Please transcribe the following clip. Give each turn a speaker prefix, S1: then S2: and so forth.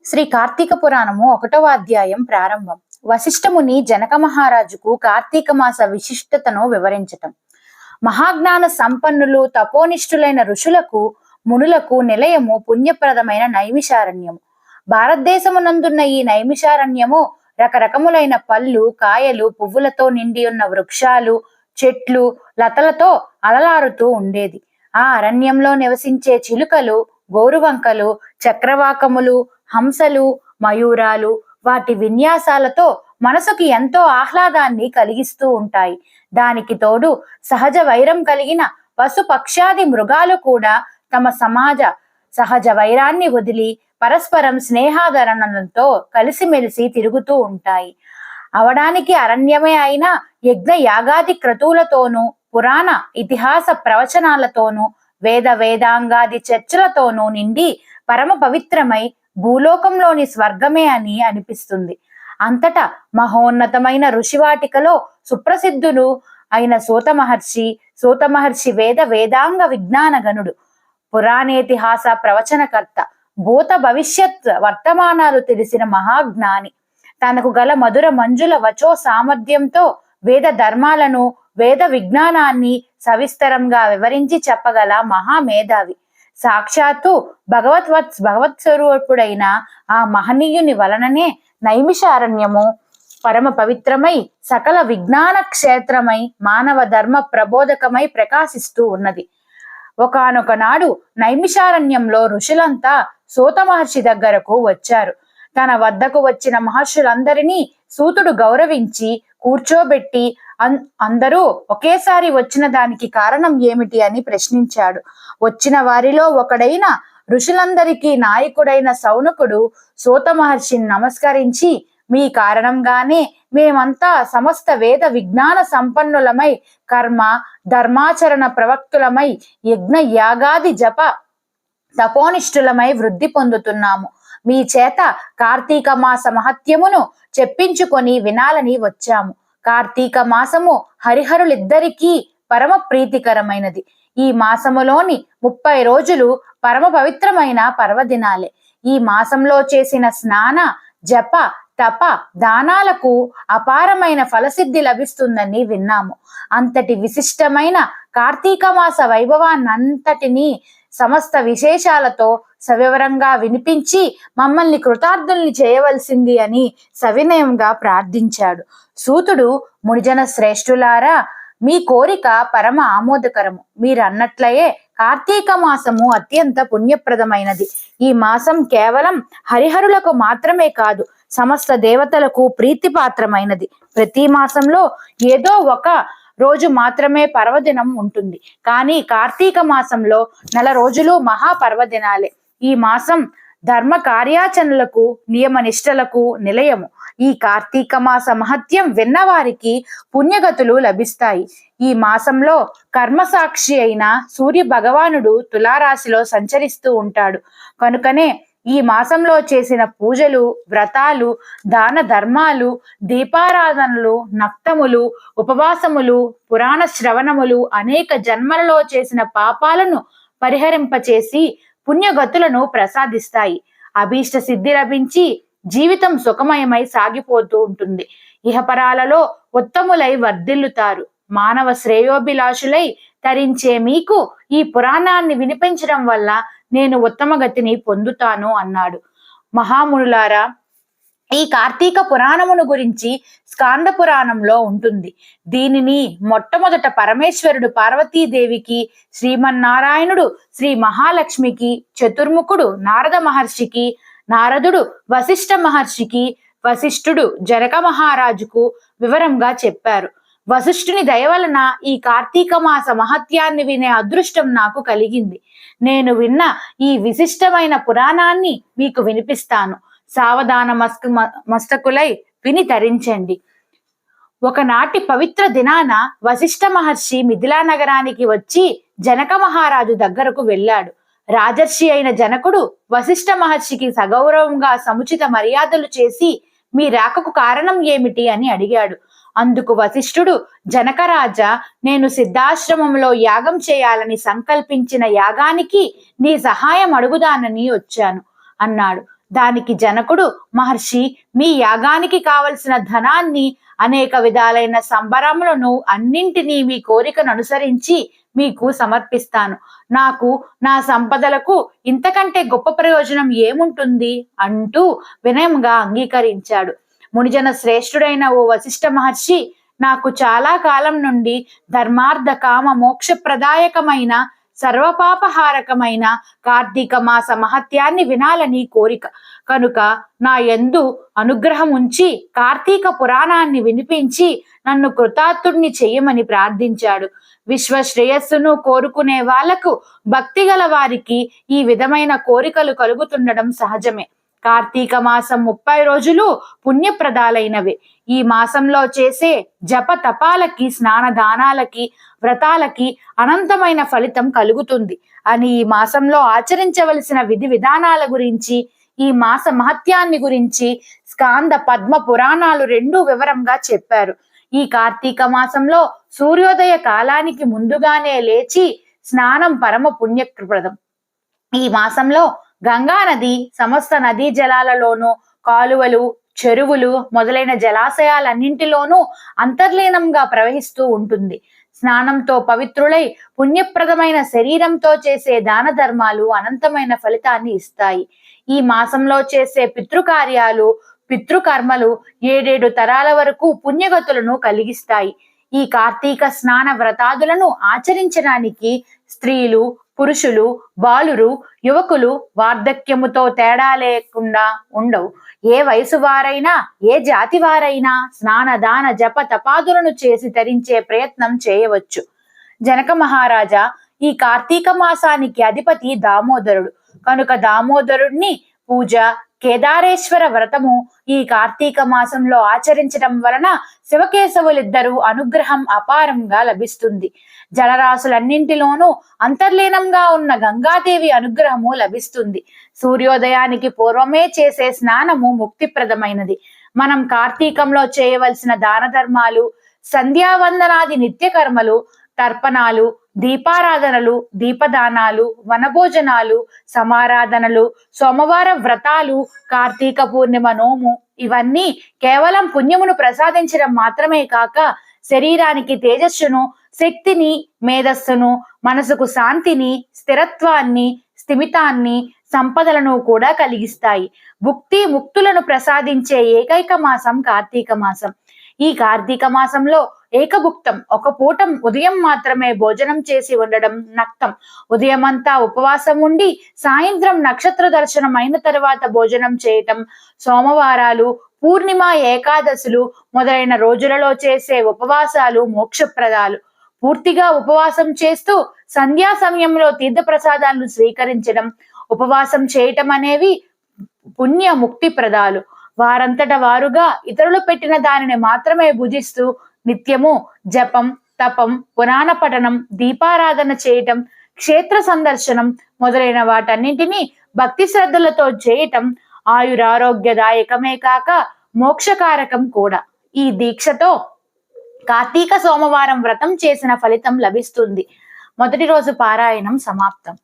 S1: శ్రీ కార్తీక పురాణము 1వ అధ్యాయం ప్రారంభం. వశిష్ఠముని జనక మహారాజుకు కార్తీక మాస విశిష్టతను వివరించటం. మహాజ్ఞాన సంపన్నులు తపోనిష్ఠులైన ఋషులకు మునులకు నిలయము పుణ్యప్రదమైన నైమిషారణ్యము. భారతదేశమునందున్న ఈ నైమిషారణ్యము రకరకములైన పళ్ళు, కాయలు, పువ్వులతో నిండి ఉన్న వృక్షాలు, చెట్లు, లతలతో అలలారుతూ ఉండేది. ఆ అరణ్యంలో నివసించే చిలుకలు, గోరువంకలు, చక్రవాకములు, హంసలు, మయూరాలు వాటి విన్యాసాలతో మనసుకి ఎంతో ఆహ్లాదాన్ని కలిగిస్తూ ఉంటాయి. దానికి తోడు సహజ వైరం కలిగిన పశు పక్షాది మృగాలు కూడా తమ సహజ వైరాన్ని వదిలి పరస్పరం స్నేహాదరణలతో కలిసిమెలిసి తిరుగుతూ ఉంటాయి. అవడానికి అరణ్యమే అయినా యజ్ఞ యాగాది క్రతువులతోనూ, పురాణ ఇతిహాస ప్రవచనాలతోనూ, వేదాంగాది చర్చలతోనూ నిండి పరమ పవిత్రమై భూలోకంలోని స్వర్గమే అని అనిపిస్తుంది. అంతటా మహోన్నతమైన ఋషివాటికలో సుప్రసిద్ధులు అయిన సూత మహర్షి వేదాంగ విజ్ఞాన గణుడు, పురాణేతిహాస ప్రవచనకర్త, భూత భవిష్యత్ వర్తమానాలు తెలిసిన మహాజ్ఞాని, తనకు గల మధుర మంజుల వచో సామర్థ్యంతో వేద ధర్మాలను, వేద విజ్ఞానాన్ని సవిస్తరంగా వివరించి చెప్పగల మహామేధావి, సాక్షాత్తు భగవత్ స్వరూపుడైన ఆ మహనీయుని వలననే నైమిషారణ్యము పరమ పవిత్రమై సకల విజ్ఞాన క్షేత్రమై మానవ ధర్మ ప్రబోధకమై ప్రకాశిస్తూ ఉన్నది. ఒకానొక నాడు నైమిషారణ్యంలో ఋషులంతా సూత మహర్షి దగ్గరకు వచ్చారు. తన వద్దకు వచ్చిన మహర్షులందరినీ సూతుడు గౌరవించి కూర్చోబెట్టి అందరూ ఒకేసారి వచ్చిన దానికి కారణం ఏమిటి అని ప్రశ్నించాడు. వచ్చిన వారిలో ఒకడైన ఋషులందరికీ నాయకుడైన సౌనకుడు సూత మహర్షిని నమస్కరించి, మీ కారణంగానే మేమంతా సమస్త వేద విజ్ఞాన సంపన్నులమై, కర్మ ధర్మాచరణ ప్రవక్తులమై, యజ్ఞ యాగాది జప తపోనిష్ఠులమై వృద్ధి పొందుతున్నాము. మీ చేత కార్తీక మాస మహత్యమును చెప్పించుకొని వినాలని వచ్చాము. కార్తీక మాసము హరిహరులిద్దరికీ పరమ ప్రీతికరమైనది. ఈ మాసములోని 30 రోజులు పరమ పవిత్రమైన పర్వదినాలే. ఈ మాసంలో చేసిన స్నాన, జప, తప, దానాలకు అపారమైన ఫలసిద్ధి లభిస్తుందని విన్నాము. అంతటి విశిష్టమైన కార్తీక మాస వైభవాన్నంతటినీ సమస్త విశేషాలతో సవివరంగా వినిపించి మమ్మల్ని కృతార్థుల్ని చేయవలసింది అని సవినయంగా ప్రార్థించాడు. సూతుడు, మునిజన శ్రేష్ఠులారా, మీ కోరిక పరమ ఆమోదకరము. మీరన్నట్లయే కార్తీక మాసము అత్యంత పుణ్యప్రదమైనది. ఈ మాసం కేవలం హరిహరులకు మాత్రమే కాదు, సమస్త దేవతలకు ప్రీతిపాత్రమైనది. ప్రతి మాసంలో ఏదో ఒక రోజు మాత్రమే పర్వదినం ఉంటుంది. కానీ కార్తీక మాసంలో 4 రోజులు మహాపర్వదినాలే. ఈ మాసం ధర్మ కార్యాచరణలకు, నియమ నిష్టలకు నిలయము. ఈ కార్తీక మాస మహత్యం విన్నవారికి పుణ్యగతులు లభిస్తాయి. ఈ మాసంలో కర్మసాక్షి అయిన సూర్య భగవానుడు తులారాశిలో సంచరిస్తూ ఉంటాడు. కనుకనే ఈ మాసంలో చేసిన పూజలు, వ్రతాలు, దాన ధర్మాలు, దీపారాధనలు, నక్తములు, ఉపవాసములు, పురాణ శ్రవణములు అనేక జన్మలలో చేసిన పాపాలను పరిహరింపచేసి పుణ్యగతులను ప్రసాదిస్తాయి. అభీష్ట సిద్ధి లభించి జీవితం సుఖమయమై సాగిపోతూ ఉంటుంది. ఇహపరాలలో ఉత్తములై వర్ధిల్లుతారు. మానవ శ్రేయోభిలాషులై తరించే మీకు ఈ పురాణాన్ని వినిపించడం వల్ల నేను ఉత్తమ గతిని పొందుతాను అన్నాడు. మహామునులారా, ఈ కార్తీక పురాణమును గురించి స్కాంద పురాణంలో ఉంటుంది. దీనిని మొట్టమొదట పరమేశ్వరుడు పార్వతీదేవికి, శ్రీమన్నారాయణుడు శ్రీ మహాలక్ష్మికి, చతుర్ముఖుడు నారద మహర్షికి, నారదుడు వశిష్ఠ మహర్షికి, వశిష్ఠుడు జనక మహారాజుకు వివరంగా చెప్పారు. వశిష్ఠుని దయవలన ఈ కార్తీక మాస మహత్యాన్ని వినే అదృష్టం నాకు కలిగింది. నేను విన్న ఈ విశిష్టమైన పురాణాన్ని మీకు వినిపిస్తాను. సావధాన మస్తకులై విని తరించండి. ఒకనాటి పవిత్ర దినాన వశిష్ఠ మహర్షి మిథిలా నగరానికి వచ్చి జనక మహారాజు దగ్గరకు వెళ్ళాడు. రాజర్షి అయిన జనకుడు వశిష్ఠ మహర్షికి సగౌరవంగా సముచిత మర్యాదలు చేసి, మీ రాకకు కారణం ఏమిటి అని అడిగాడు. అందుకు వశిష్ఠుడు, జనకరాజా, నేను సిద్ధాశ్రమంలో యాగం చేయాలని సంకల్పించిన యాగానికి నీ సహాయం అడుగుదానని వచ్చాను అన్నాడు. దానికి జనకుడు మహర్షి, మీ యాగానికి కావలసిన ధనాన్ని, అనేక విధాలైన సంబరములను అన్నింటినీ మీ కోరికను అనుసరించి మీకు సమర్పిస్తాను. నాకు నా సంపదలకు ఇంతకంటే గొప్ప ప్రయోజనం ఏముంటుంది అంటూ వినయంగా అంగీకరించాడు. మునిజన శ్రేష్ఠుడైన ఓ వశిష్ఠ మహర్షి, నాకు చాలా కాలం నుండి ధర్మార్థ కామ మోక్షప్రదాయకమైన సర్వపాపహారకమైన కార్తీక మాస మహత్యాన్ని వినాలని కోరిక కనుక నా యందు అనుగ్రహం ఉంచి కార్తీక పురాణాన్ని వినిపించి నన్ను కృతార్థుణ్ణి చెయ్యమని ప్రార్థించాడు. విశ్వ శ్రేయస్సును కోరుకునే వాళ్లకు, భక్తి గల వారికి ఈ విధమైన కోరికలు కలుగుతుండడం సహజమే. కార్తీక మాసం 30 రోజులు పుణ్యప్రదాలైనవి. ఈ మాసంలో చేసే జప తపాలకి, స్నాన దానాలకి, వ్రతాలకి అనంతమైన ఫలితం కలుగుతుంది అని, ఈ మాసంలో ఆచరించవలసిన విధి విధానాల గురించి, ఈ మాస మహత్యాన్ని గురించి స్కాంద పద్మ పురాణాలు 2 వివరంగా చెప్పారు. ఈ కార్తీక మాసంలో సూర్యోదయ కాలానికి ముందుగానే లేచి స్నానం పరమ పుణ్యప్రదం. ఈ మాసంలో గంగా నది సమస్త నదీ జలాలలోనూ, కాలువలు, చెరువులు మొదలైన జలాశయాలన్నింటిలోనూ అంతర్లీనంగా ప్రవహిస్తూ ఉంటుంది. స్నానంతో పవిత్రులై పుణ్యప్రదమైన శరీరంతో చేసే దాన ధర్మాలు అనంతమైన ఫలితాన్ని ఇస్తాయి. ఈ మాసంలో చేసే పితృకార్యాలు, పితృకర్మలు 7 తరాల వరకు పుణ్యగతులను కలిగిస్తాయి. ఈ కార్తీక స్నాన వ్రతాదులను ఆచరించడానికి స్త్రీలు, పురుషులు, బాలురు, యువకులు వార్ధక్యముతో తేడా లేకుండా ఉండవు. ఏ వయసు వారైనా, ఏ జాతి వారైనా స్నాన దాన జప తపాదులను చేసి తరించే ప్రయత్నం చేయవచ్చు. జనక మహారాజా, ఈ కార్తీక మాసానికి అధిపతి దామోదరుడు కనుక దామోదరుడిని పూజ, కేదారేశ్వర వ్రతము ఈ కార్తీక మాసంలో ఆచరించడం వలన శివకేశవులిద్దరూ అనుగ్రహం అపారంగా లభిస్తుంది. జలరాశులన్నింటిలోనూ అంతర్లీనంగా ఉన్న గంగాదేవి అనుగ్రహము లభిస్తుంది. సూర్యోదయానికి పూర్వమే చేసే స్నానము ముక్తిప్రదమైనది. మనం కార్తీకంలో చేయవలసిన దాన ధర్మాలు, సంధ్యావందనాది నిత్య కర్మలు, తర్పణాలు, దీపారాధనలు, దీపదానాలు, వనభోజనాలు, సమారాధనలు, సోమవార వ్రతాలు, కార్తీక పూర్ణిమ నోము ఇవన్నీ కేవలం పుణ్యమును ప్రసాదించడం మాత్రమే కాక శరీరానికి తేజస్సును, శక్తిని, మేధస్సును, మనసుకు శాంతిని, స్థిరత్వాన్ని, స్థిమితాన్ని, సంపదలను కూడా కలిగిస్తాయి. భుక్తి ముక్తులను ప్రసాదించే ఏకైక మాసం కార్తీక మాసం. ఈ కార్తీక మాసంలో ఏకభుక్తం, ఒక పూట ఉదయం మాత్రమే భోజనం చేసి ఉండడం నక్తం. ఉదయమంతా ఉపవాసం ఉండి సాయంత్రం నక్షత్ర దర్శనం అయిన తర్వాత భోజనం చేయటం, సోమవారాలు, పూర్ణిమ, ఏకాదశులు మొదలైన రోజులలో చేసే ఉపవాసాలు మోక్షప్రదాలు. పూర్తిగా ఉపవాసం చేస్తూ సంధ్యా సమయంలో తీర్థప్రసాదాలను స్వీకరించడం, ఉపవాసం చేయటం అనేవి పుణ్య ముక్తి ప్రదాలు. వారంతట వారుగా ఇతరులు పెట్టిన దానిని మాత్రమే భుజిస్తూ నిత్యము జపం, తపం, పురాణ పఠనం, దీపారాధన చేయటం, క్షేత్ర సందర్శనం మొదలైన వాటన్నింటినీ భక్తి శ్రద్ధలతో చేయటం ఆయురారోగ్యదాయకమే కాక మోక్షకారకం కూడా. ఈ దీక్షతో కార్తీక సోమవారం వ్రతం చేసిన ఫలితం లభిస్తుంది. మొదటి రోజు పారాయణం సమాప్తం.